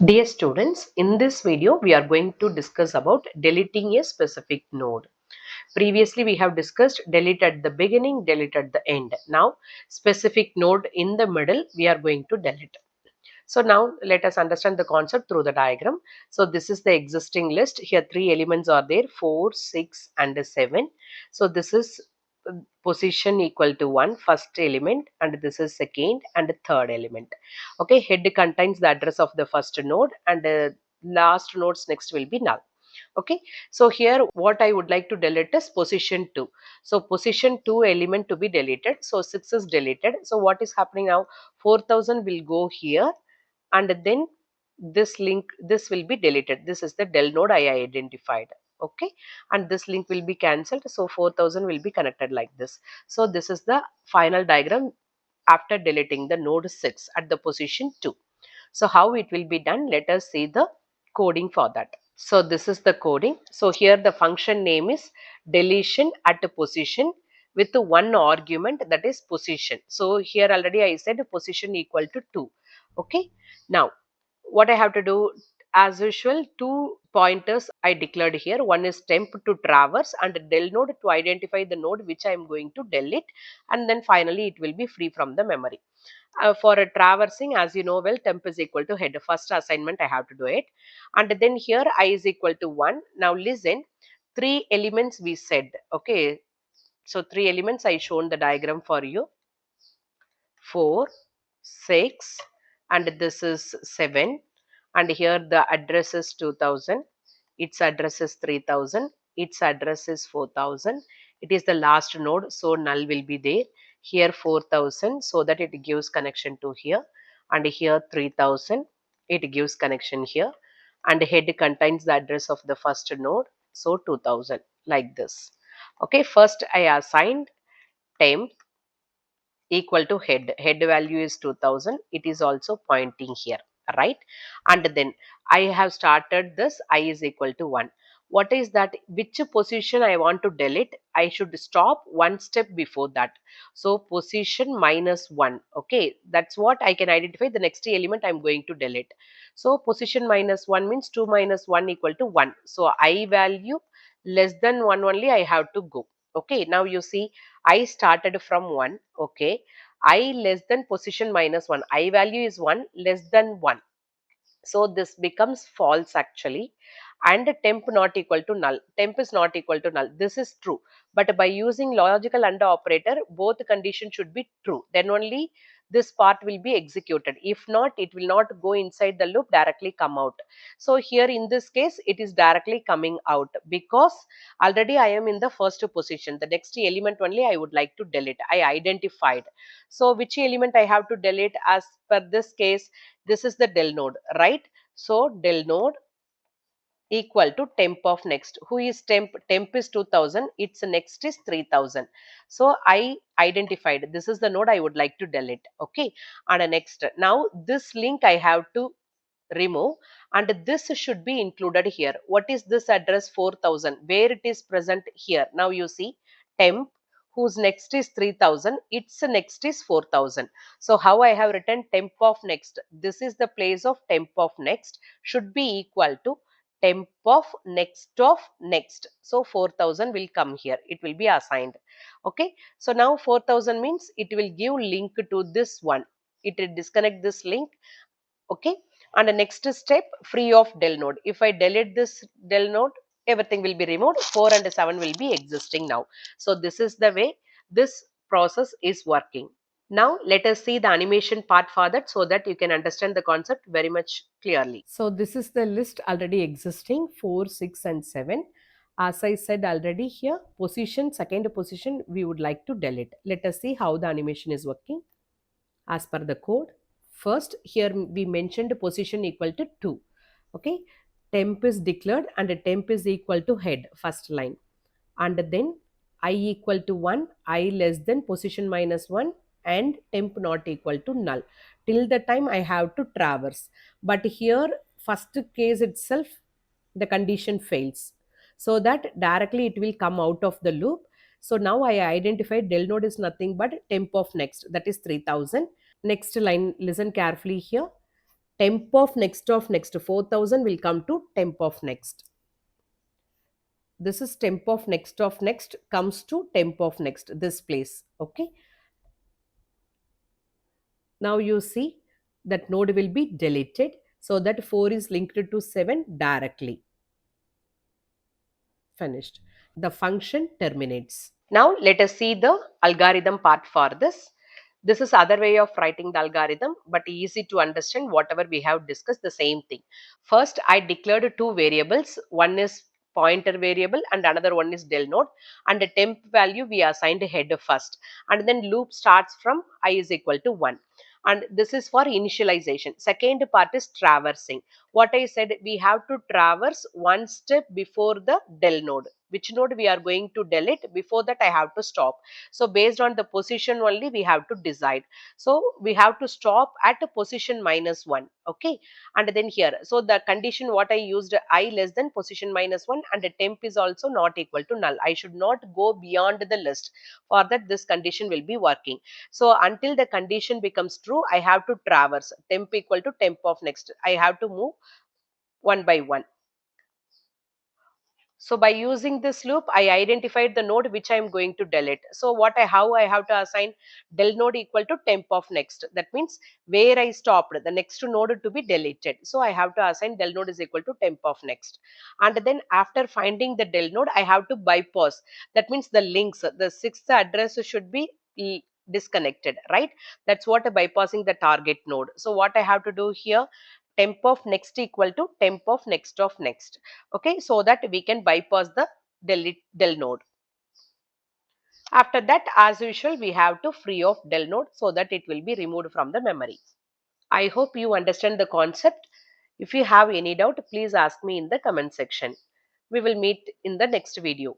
Dear students, in this video we are going to discuss about deleting a specific node. Previously we have discussed delete at the beginning, delete at the end. Now specific node in the middle we are going to delete. So now let us understand the concept through the diagram. So this is the existing list. Here three elements are there, 4, 6 and 7. So this is position equal to 1 first element, and this is second and third element. Okay, head contains the address of the first node, and last nodes next will be null. Okay, so here what I would like to delete is position 2. So position 2 element to be deleted. So 6 is deleted. So what is happening now? 4000 will go here, and then this will be deleted. This is the del node I identified. Okay, and this link will be cancelled, so 4000 will be connected like this. So this is the final diagram after deleting the node 6 at the position 2. So how it will be done, let us see the coding for that. So this is the coding. So here the function name is deletion at a position with one argument, that is position. So here already I said position equal to 2. Okay, now what I have to do, as usual, two pointers I declared here. One is temp to traverse and del node to identify the node which I am going to delete, and then finally it will be free from the memory. For a traversing, as you know well, temp is equal to head. First assignment I have to do it, and then here I is equal to 1. Now listen, three elements we said. Okay, so three elements I shown the diagram for you. 4, 6 and this is 7, and here the address is 2000, its address is 3000, its address is 4000. It is the last node, so null will be there. Here 4000, so that it gives connection to here, and here 3000, it gives connection here, and head contains the address of the first node, so 2000, like this. Okay, first I assigned temp equal to head value is 2000, it is also pointing here, right? And then I have started this I is equal to 1. What is that? Which position I want to delete? I should stop one step before that. So position minus 1. Okay, that's what I can identify the next element I'm going to delete. So position minus 1 means 2 minus 1 equal to 1. So I value less than 1 only I have to go. Okay, now you see I started from 1. Okay, I less than position minus 1. I value is 1, less than 1. So this becomes false actually, and temp not equal to null. Temp is not equal to null. This is true. But by using logical AND operator, both conditions should be true. Then only this part will be executed. If not, it will not go inside the loop, directly come out. So here in this case, it is directly coming out because already I am in the first position. The next element only I would like to delete. I identified. So which element I have to delete as per this case? This is the del node, right? So del node equal to temp of next. Who is temp? Temp is 2000, its next is 3000. So I identified this is the node I would like to delete. Okay, and next, now this link I have to remove, and this should be included here. What is this address? 4000, where it is present here. Now you see temp whose next is 3000, its next is 4000. So how I have written temp of next, this is the place of temp of next, should be equal to temp of next. So 4000 will come here, it will be assigned. Okay, so now 4000 means it will give link to this one, it will disconnect this link. Okay, and the next step, free of del node. If I delete this del node, everything will be removed. 4 and 7 will be existing now. So this is the way this process is working. Now let us see the animation part for that, so that you can understand the concept very much clearly. So this is the list already existing, 4, 6 and 7. As I said already here, position, second position we would like to delete. Let us see how the animation is working as per the code. First, here we mentioned position equal to 2. Okay, temp is declared and temp is equal to head, first line. And then I equal to 1, I less than position minus 1, and temp not equal to null. Till the time I have to traverse. But here, first case itself, the condition fails. So that directly it will come out of the loop. So now I identified del node is nothing but temp of next, that is 3000. Next line, listen carefully here. Temp of next 4000 will come to temp of next. This is temp of next comes to temp of next, this place. Okay. Now you see that node will be deleted, so that 4 is linked to 7 directly. Finished. The function terminates. Now let us see the algorithm part for this. This is other way of writing the algorithm, but easy to understand whatever we have discussed, the same thing. First, I declared two variables. One is pointer variable and another one is del node, and the temp value we assigned head first, and then loop starts from I is equal to 1, and this is for initialization. Second part is traversing. What I said, we have to traverse one step before the del node. Which node we are going to delete, before that I have to stop. So based on the position only we have to decide. So we have to stop at a position -1. Okay. And then here, so the condition what I used, I less than position -1, and the temp is also not equal to null. I should not go beyond the list. For that this condition will be working. So until the condition becomes true, I have to traverse temp equal to temp of next. I have to move one by one. So by using this loop, I identified the node which I am going to delete. So how I have to assign del node equal to temp of next. That means where I stopped, the next node to be deleted. So I have to assign del node is equal to temp of next. And then after finding the del node, I have to bypass. That means the links, the sixth address should be disconnected, right? That's what bypassing the target node. So what I have to do here, temp of next equal to temp of next. Okay, so that we can bypass the del node. After that, as usual, we have to free off del node so that it will be removed from the memory. I hope you understand the concept. If you have any doubt, please ask me in the comment section. We will meet in the next video.